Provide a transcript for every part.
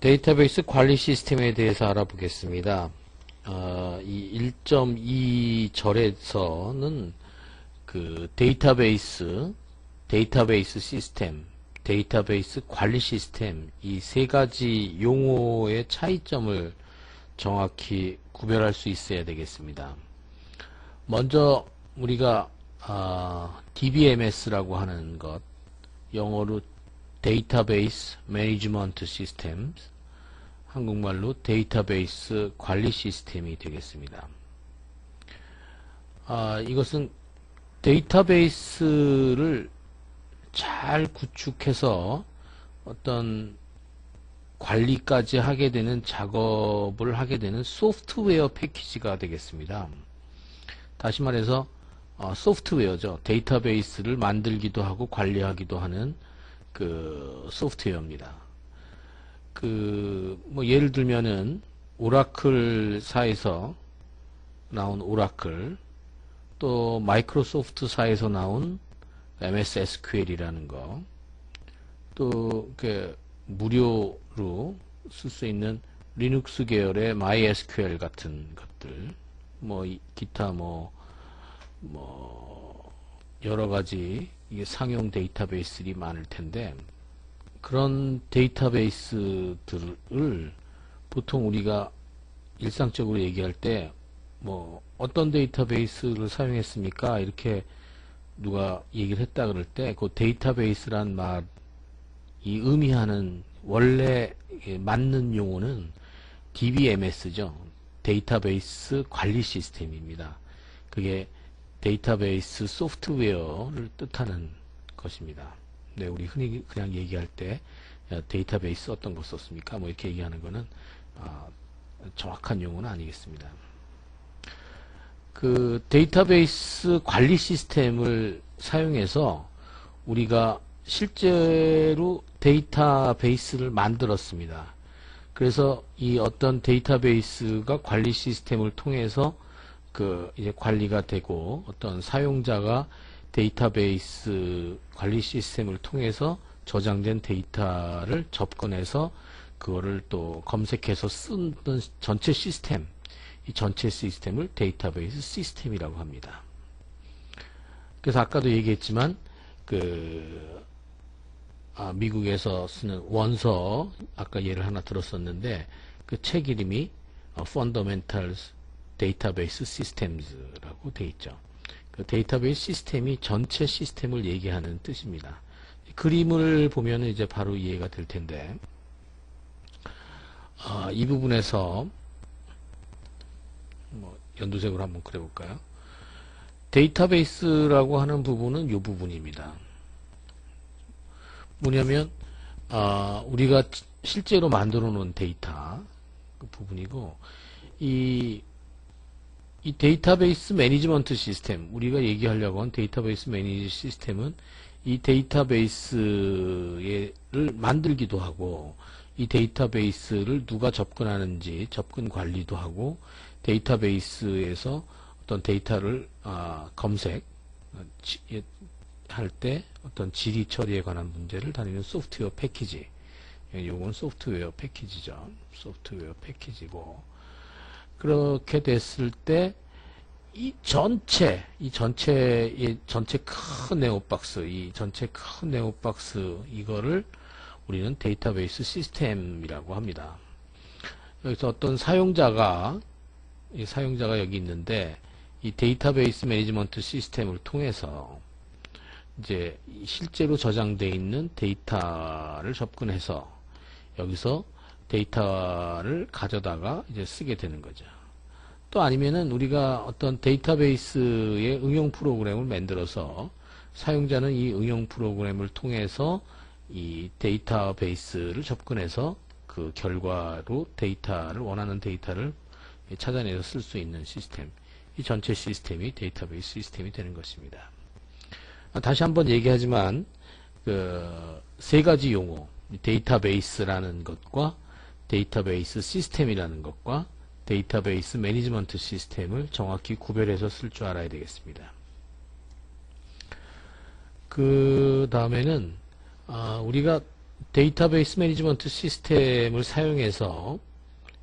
데이터베이스 관리 시스템에 대해서 알아보겠습니다. 이 1.2절에서는 그 데이터베이스 시스템, 데이터베이스 관리 시스템 이 세 가지 용어의 차이점을 정확히 구별할 수 있어야 되겠습니다. 먼저 우리가 DBMS라고 하는 것, 영어로 데이터베이스 매니지먼트 시스템, 한국말로 데이터베이스 관리 시스템이 되겠습니다. 이것은 데이터베이스를 잘 구축해서 어떤 관리까지 하게 되는 작업을 하게 되는 소프트웨어 패키지가 되겠습니다. 다시 말해서 소프트웨어죠. 데이터베이스를 만들기도 하고 관리하기도 하는 그 소프트웨어입니다. 뭐 예를 들면은 오라클사에서 나온 오라클, 또 마이크로소프트사에서 나온 MS SQL이라는 거, 또 무료로 쓸 수 있는 리눅스 계열의 MySQL 같은 것들, 뭐 기타 뭐 여러 가지 이게 상용 데이터베이스들이 많을 텐데, 그런 데이터베이스들을 보통 우리가 일상적으로 얘기할 때 뭐 어떤 데이터베이스를 사용했습니까? 이렇게 누가 얘기를 했다 그럴 때 그 데이터베이스란 말이 의미하는 원래 맞는 용어는 DBMS죠. 데이터베이스 관리 시스템입니다. 그게 데이터베이스 소프트웨어를 뜻하는 것입니다. 네, 우리 흔히 그냥 얘기할 때 데이터베이스 어떤 거 썼습니까? 뭐 이렇게 얘기하는 거는 정확한 용어는 아니겠습니다. 그 데이터베이스 관리 시스템을 사용해서 우리가 실제로 데이터베이스를 만들었습니다. 그래서 이 어떤 데이터베이스가 관리 시스템을 통해서 이제 관리가 되고, 어떤 사용자가 데이터베이스 관리 시스템을 통해서 저장된 데이터를 접근해서 그거를 또 검색해서 쓰는 전체 시스템, 이 전체 시스템을 데이터베이스 시스템이라고 합니다. 그래서 아까도 얘기했지만 미국에서 쓰는 원서, 아까 예를 하나 들었었는데 그 책 이름이 Fundamentals Database Systems라고 되어 있죠. 그 데이터베이스 시스템이 전체 시스템을 얘기하는 뜻입니다. 그림을 보면 이제 바로 이해가 될 텐데, 이 부분에서 뭐 연두색으로 한번 그려볼까요? 데이터베이스라고 하는 부분은 이 부분입니다. 뭐냐면 우리가 실제로 만들어 놓은 데이터 그 부분이고, 이 데이터베이스 매니지먼트 시스템, 우리가 얘기하려고 한 데이터베이스 매니지 시스템은 이 데이터베이스를 만들기도 하고, 이 데이터베이스를 누가 접근하는지 접근 관리도 하고, 데이터베이스에서 어떤 데이터를 검색 할 때 어떤 질의 처리에 관한 문제를 다루는 소프트웨어 패키지, 요건 소프트웨어 패키지죠. 소프트웨어 패키지고, 그렇게 됐을 때 이 전체 큰 네오박스, 이 전체 큰 네오박스, 이거를 우리는 데이터베이스 시스템이라고 합니다. 여기서 어떤 사용자가 여기 있는데, 이 데이터베이스 매니지먼트 시스템을 통해서 이제 실제로 저장되어 있는 데이터를 접근해서 여기서 데이터를 가져다가 이제 쓰게 되는 거죠. 또 아니면은 우리가 어떤 데이터베이스의 응용 프로그램을 만들어서 사용자는 이 응용 프로그램을 통해서 이 데이터베이스를 접근해서 그 결과로 원하는 데이터를 찾아내서 쓸 수 있는 시스템, 이 전체 시스템이 데이터베이스 시스템이 되는 것입니다. 다시 한번 얘기하지만 세 가지 용어, 데이터베이스라는 것과 데이터베이스 시스템이라는 것과 데이터베이스 매니지먼트 시스템을 정확히 구별해서 쓸 줄 알아야 되겠습니다. 그 다음에는 우리가 데이터베이스 매니지먼트 시스템을 사용해서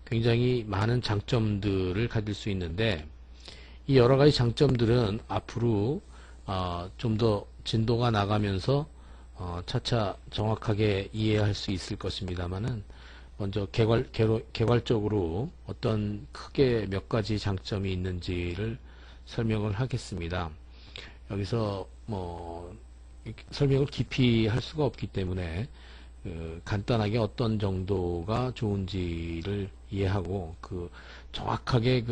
굉장히 많은 장점들을 가질 수 있는데, 이 여러 가지 장점들은 앞으로 좀 더 진도가 나가면서 차차 정확하게 이해할 수 있을 것입니다만은, 먼저 개괄적으로 어떤 크게 몇 가지 장점이 있는지를 설명을 하겠습니다. 여기서 설명을 깊이 할 수가 없기 때문에 간단하게 어떤 정도가 좋은지를 이해하고, 정확하게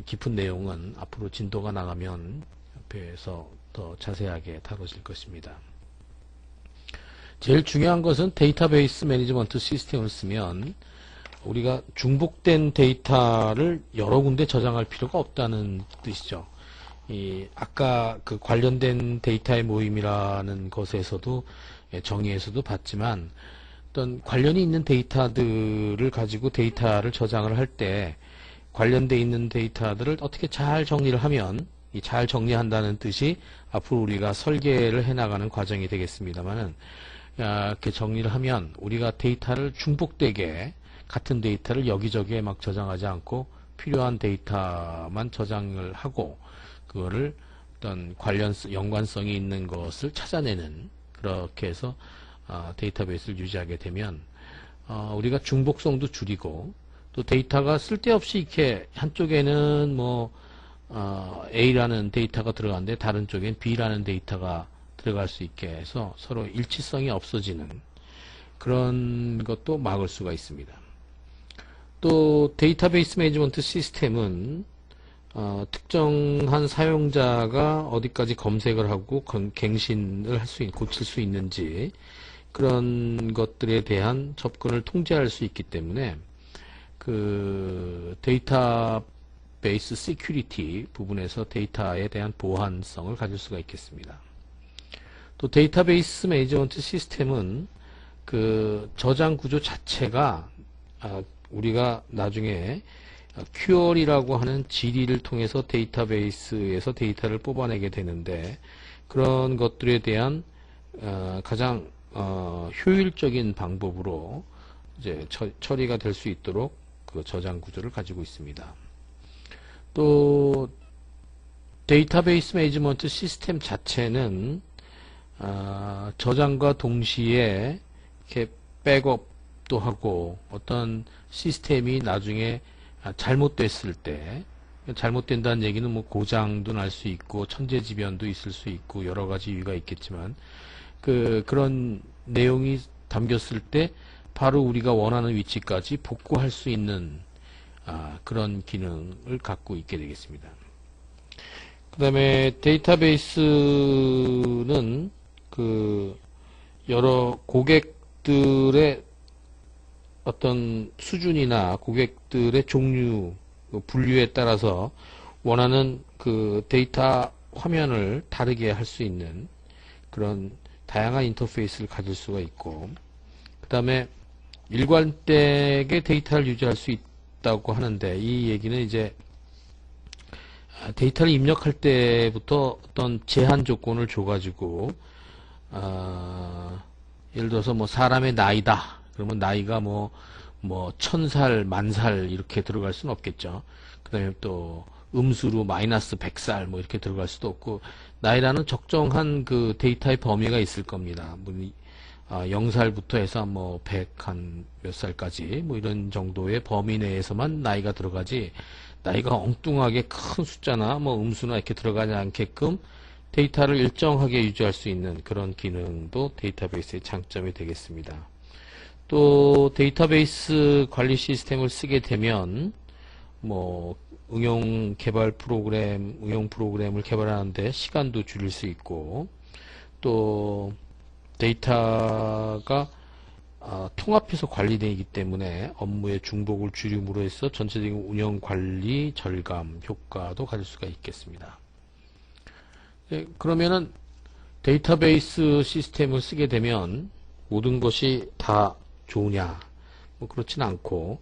깊은 내용은 앞으로 진도가 나가면 옆에서 더 자세하게 다뤄질 것입니다. 제일 중요한 것은 데이터베이스 매니지먼트 시스템을 쓰면 우리가 중복된 데이터를 여러 군데 저장할 필요가 없다는 뜻이죠. 아까 관련된 데이터의 모임이라는 것에서도, 정의에서도 봤지만, 어떤 관련이 있는 데이터들을 가지고 데이터를 저장을 할 때 관련되어 있는 데이터들을 어떻게 잘 정리를 하면, 이 잘 정리한다는 뜻이 앞으로 우리가 설계를 해나가는 과정이 되겠습니다만은, 이렇게 정리를 하면 우리가 데이터를 중복되게, 같은 데이터를 여기저기에 막 저장하지 않고 필요한 데이터만 저장을 하고, 그거를 어떤 연관성이 있는 것을 찾아내는, 그렇게 해서 데이터베이스를 유지하게 되면 우리가 중복성도 줄이고, 또 데이터가 쓸데없이 이렇게 한쪽에는 A라는 데이터가 들어가는데 다른 쪽엔 B라는 데이터가 들어갈 수 있게 해서 서로 일치성이 없어지는 그런 것도 막을 수가 있습니다. 또 데이터베이스 매니지먼트 시스템은 특정한 사용자가 어디까지 검색을 하고 갱신을 할 수, 고칠 수 있는지, 그런 것들에 대한 접근을 통제할 수 있기 때문에 데이터베이스 시큐리티 부분에서 데이터에 대한 보안성을 가질 수가 있겠습니다. 또 데이터베이스 매니지먼트 시스템은 저장 구조 자체가 우리가 나중에 큐어리라고 하는 질의를 통해서 데이터베이스에서 데이터를 뽑아내게 되는데, 그런 것들에 대한 가장 효율적인 방법으로 이제 처리가 될 수 있도록 저장 구조를 가지고 있습니다. 또 데이터베이스 매니지먼트 시스템 자체는 저장과 동시에 이렇게 백업도 하고, 어떤 시스템이 나중에 잘못됐을 때, 잘못된다는 얘기는 고장도 날 수 있고 천재지변도 있을 수 있고 여러 가지 이유가 있겠지만, 그런 내용이 담겼을 때 바로 우리가 원하는 위치까지 복구할 수 있는 그런 기능을 갖고 있게 되겠습니다. 그 다음에 데이터베이스는 여러 고객들의 어떤 수준이나 고객들의 종류, 분류에 따라서 원하는 데이터 화면을 다르게 할 수 있는 그런 다양한 인터페이스를 가질 수가 있고, 그 다음에 일관되게 데이터를 유지할 수 있다고 하는데, 이 얘기는 이제 데이터를 입력할 때부터 어떤 제한 조건을 줘가지고, 예를 들어서 사람의 나이다. 그러면 나이가 1000살, 10,000살 이렇게 들어갈 수는 없겠죠. 그 다음에 또 음수로 마이너스 100살 이렇게 들어갈 수도 없고, 나이라는 적정한 데이터의 범위가 있을 겁니다. 0살부터 해서 100 한 몇 살까지 이런 정도의 범위 내에서만 나이가 들어가지, 나이가 엉뚱하게 큰 숫자나 음수나 이렇게 들어가지 않게끔 데이터를 일정하게 유지할 수 있는 그런 기능도 데이터베이스의 장점이 되겠습니다. 또 데이터베이스 관리 시스템을 쓰게 되면 응용 프로그램을 개발하는데 시간도 줄일 수 있고, 또 데이터가 통합해서 관리되기 때문에 업무의 중복을 줄임으로 해서 전체적인 운영 관리 절감 효과도 가질 수가 있겠습니다. 그러면은 데이터베이스 시스템을 쓰게 되면 모든 것이 다 좋으냐? 그렇지는 않고,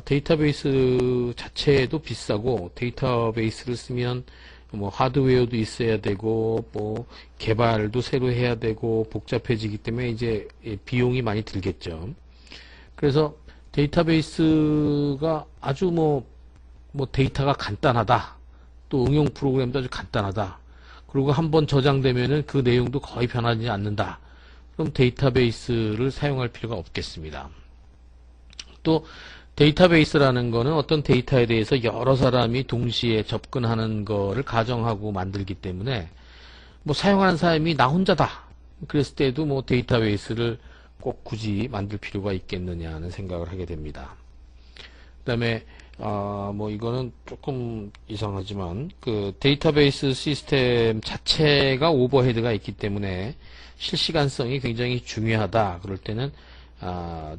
데이터베이스 자체도 비싸고, 데이터베이스를 쓰면 뭐 하드웨어도 있어야 되고 뭐 개발도 새로 해야 되고 복잡해지기 때문에 이제 비용이 많이 들겠죠. 그래서 데이터베이스가 아주 뭐 데이터가 간단하다. 또 응용 프로그램도 아주 간단하다. 그리고 한번 저장되면은 그 내용도 거의 변하지 않는다. 그럼 데이터베이스를 사용할 필요가 없겠습니다. 또 데이터베이스라는 거는 어떤 데이터에 대해서 여러 사람이 동시에 접근하는 거를 가정하고 만들기 때문에 뭐 사용하는 사람이 나 혼자다. 그랬을 때도 뭐 데이터베이스를 꼭 굳이 만들 필요가 있겠느냐 하는 생각을 하게 됩니다. 그 다음에 뭐 이거는 조금 이상하지만 그 데이터베이스 시스템 자체가 오버헤드가 있기 때문에 실시간성이 굉장히 중요하다. 그럴 때는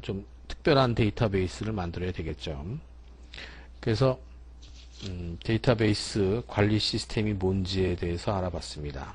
좀 특별한 데이터베이스를 만들어야 되겠죠. 그래서 데이터베이스 관리 시스템이 뭔지에 대해서 알아봤습니다.